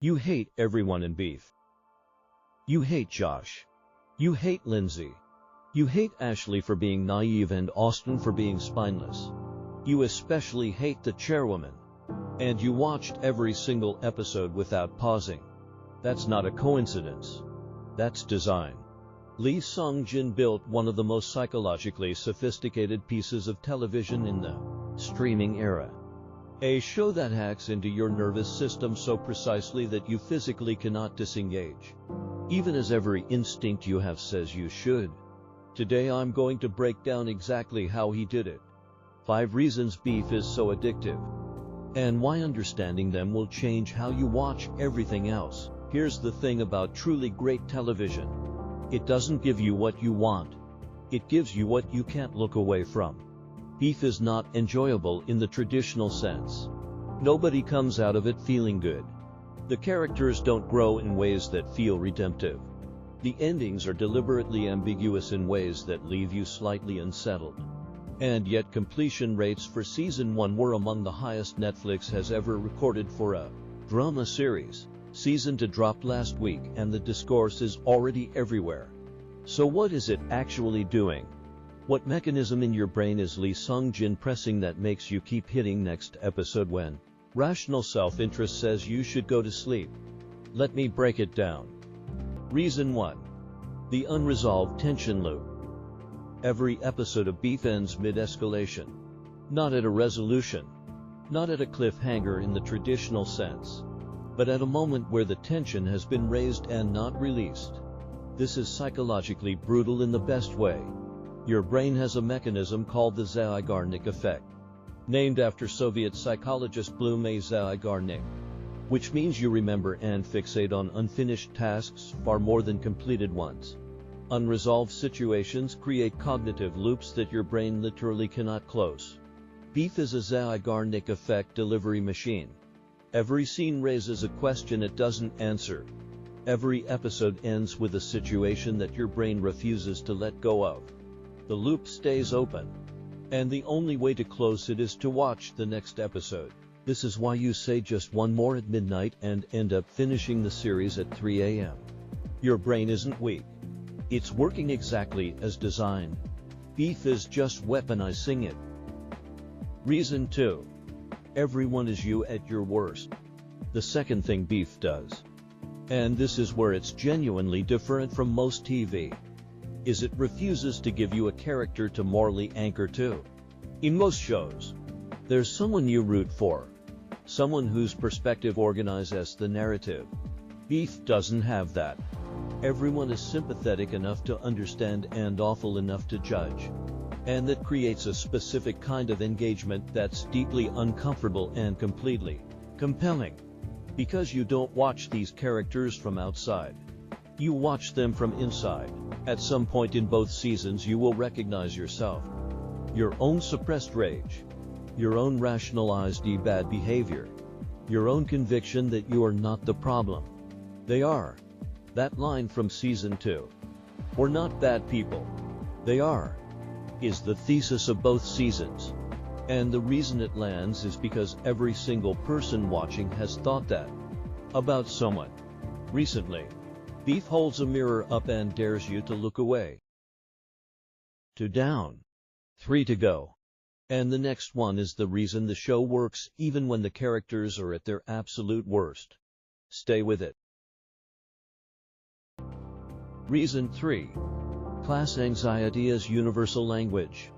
You hate everyone in Beef. You hate Josh. You hate Lindsay. You hate Ashley for being naive and Austin for being spineless. You especially hate the chairwoman. And you watched every single episode without pausing. That's not a coincidence. That's design. Lee Sung-jin built one of the most psychologically sophisticated pieces of television in the streaming era. A show that hacks into your nervous system so precisely that you physically cannot disengage, even as every instinct you have says you should. Today I'm going to break down exactly how he did it. 5 reasons Beef is so addictive, and why understanding them will change how you watch everything else. Here's the thing about truly great television. It doesn't give you what you want. It gives you what you can't look away from. Beef is not enjoyable in the traditional sense. Nobody comes out of it feeling good. The characters don't grow in ways that feel redemptive. The endings are deliberately ambiguous in ways that leave you slightly unsettled. And yet completion rates for Season 1 were among the highest Netflix has ever recorded for a drama series. Season 2 dropped last week and the discourse is already everywhere. So what is it actually doing? What mechanism in your brain is Lee Sung-jin pressing that makes you keep hitting next episode when rational self-interest says you should go to sleep? Let me break it down. Reason 1. The unresolved tension loop. Every episode of Beef ends mid-escalation. Not at a resolution. Not at a cliffhanger in the traditional sense. But at a moment where the tension has been raised and not released. This is psychologically brutal in the best way. Your brain has a mechanism called the Zygarnik effect, named after Soviet psychologist Blume Zygarnik, which means you remember and fixate on unfinished tasks far more than completed ones. Unresolved situations create cognitive loops that your brain literally cannot close. Beef is a Zygarnik effect delivery machine. Every scene raises a question it doesn't answer. Every episode ends with a situation that your brain refuses to let go of. The loop stays open, and the only way to close it is to watch the next episode. This is why you say just one more at midnight and end up finishing the series at 3 a.m. Your brain isn't weak. It's working exactly as designed. Beef is just weaponizing it. Reason 2. Everyone is you at your worst. The second thing Beef does, and this is where it's genuinely different from most TV, is it refuses to give you a character to morally anchor to. In most shows, there's someone you root for, someone whose perspective organizes the narrative. Beef doesn't have that. Everyone is sympathetic enough to understand and awful enough to judge. And that creates a specific kind of engagement that's deeply uncomfortable and completely compelling. Because you don't watch these characters from outside. You watch them from inside. At some point in both seasons you will recognize yourself. Your own suppressed rage. Your own rationalized bad behavior. Your own conviction that you are not the problem. They are. That line from Season 2. We're not bad people. They are. Is the thesis of both seasons. And the reason it lands is because every single person watching has thought that about someone. Recently, Beef holds a mirror up and dares you to look away. 2 down. 3 to go. And the next one is the reason the show works even when the characters are at their absolute worst. Stay with it. Reason 3. Class anxiety as universal language.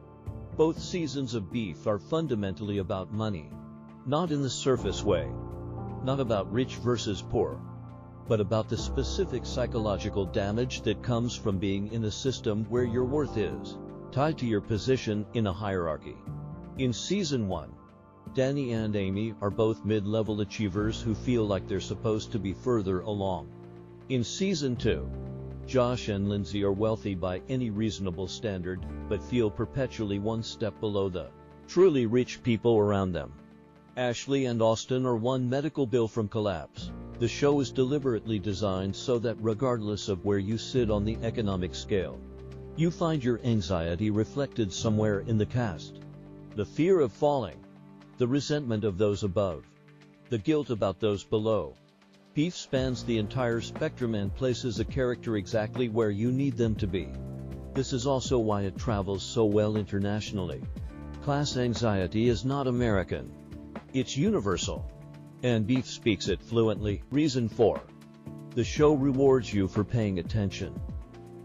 Both seasons of Beef are fundamentally about money. Not in the surface way. Not about rich versus poor. But about the specific psychological damage that comes from being in a system where your worth is tied to your position in a hierarchy. In Season 1, Danny and Amy are both mid-level achievers who feel like they're supposed to be further along. In Season 2, Josh and Lindsay are wealthy by any reasonable standard, but feel perpetually one step below the truly rich people around them. Ashley and Austin are one medical bill from collapse. The show is deliberately designed so that regardless of where you sit on the economic scale, you find your anxiety reflected somewhere in the cast. The fear of falling, the resentment of those above, the guilt about those below. Beef spans the entire spectrum and places a character exactly where you need them to be. This is also why it travels so well internationally. Class anxiety is not American. It's universal. And Beef speaks it fluently. Reason 4. The show rewards you for paying attention.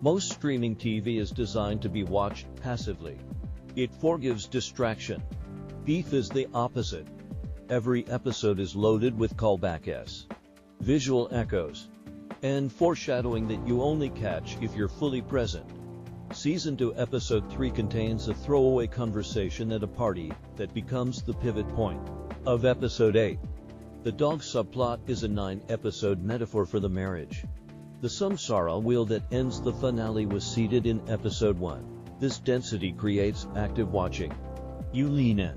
Most streaming TV is designed to be watched passively. It forgives distraction. Beef is the opposite. Every episode is loaded with callbacks, visual echoes, and foreshadowing that you only catch if you're fully present. Season 2 Episode 3 contains a throwaway conversation at a party that becomes the pivot point of Episode 8. The dog subplot is a 9-episode metaphor for the marriage. The samsara wheel that ends the finale was seated in Episode 1. This density creates active watching. You lean in.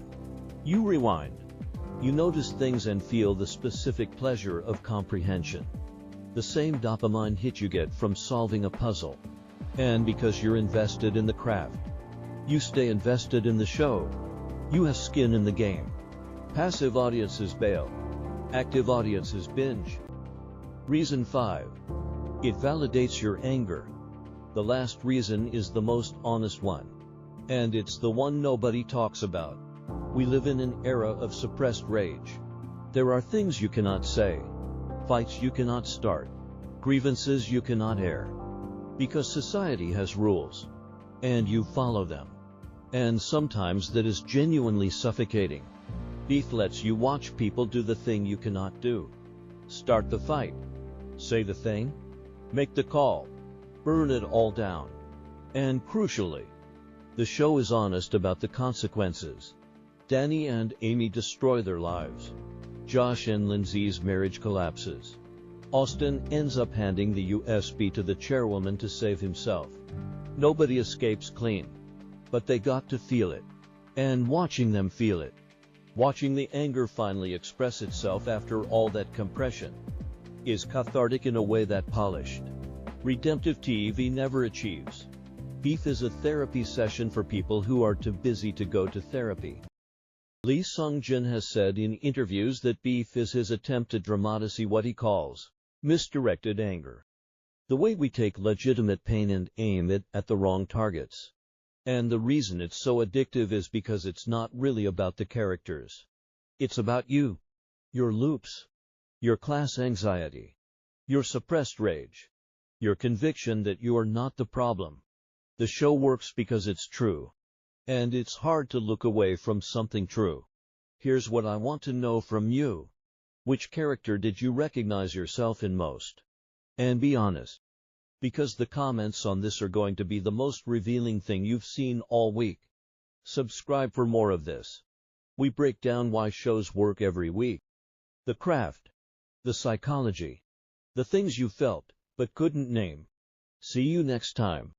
You rewind. You notice things and feel the specific pleasure of comprehension. The same dopamine hit you get from solving a puzzle. And because you're invested in the craft, you stay invested in the show. You have skin in the game. Passive audiences bail. Active audiences binge. Reason 5. It validates your anger. The last reason is the most honest one. And it's the one nobody talks about. We live in an era of suppressed rage. There are things you cannot say, fights you cannot start, grievances you cannot air. Because society has rules. And you follow them. And sometimes that is genuinely suffocating. Beef lets you watch people do the thing you cannot do. Start the fight. Say the thing. Make the call. Burn it all down. And crucially, the show is honest about the consequences. Danny and Amy destroy their lives. Josh and Lindsay's marriage collapses. Austin ends up handing the USB to the chairwoman to save himself. Nobody escapes clean. But they got to feel it. And watching them feel it, watching the anger finally express itself after all that compression, is cathartic in a way that polished, redemptive TV never achieves. Beef is a therapy session for people who are too busy to go to therapy. Lee Sung-jin has said in interviews that Beef is his attempt to dramatize what he calls misdirected anger. The way we take legitimate pain and aim it at the wrong targets. And the reason it's so addictive is because it's not really about the characters. It's about you. Your loops. Your class anxiety. Your suppressed rage. Your conviction that you are not the problem. The show works because it's true. And it's hard to look away from something true. Here's what I want to know from you. Which character did you recognize yourself in most? And be honest. Because the comments on this are going to be the most revealing thing you've seen all week. Subscribe for more of this. We break down why shows work every week. The craft. The psychology. The things you felt, but couldn't name. See you next time.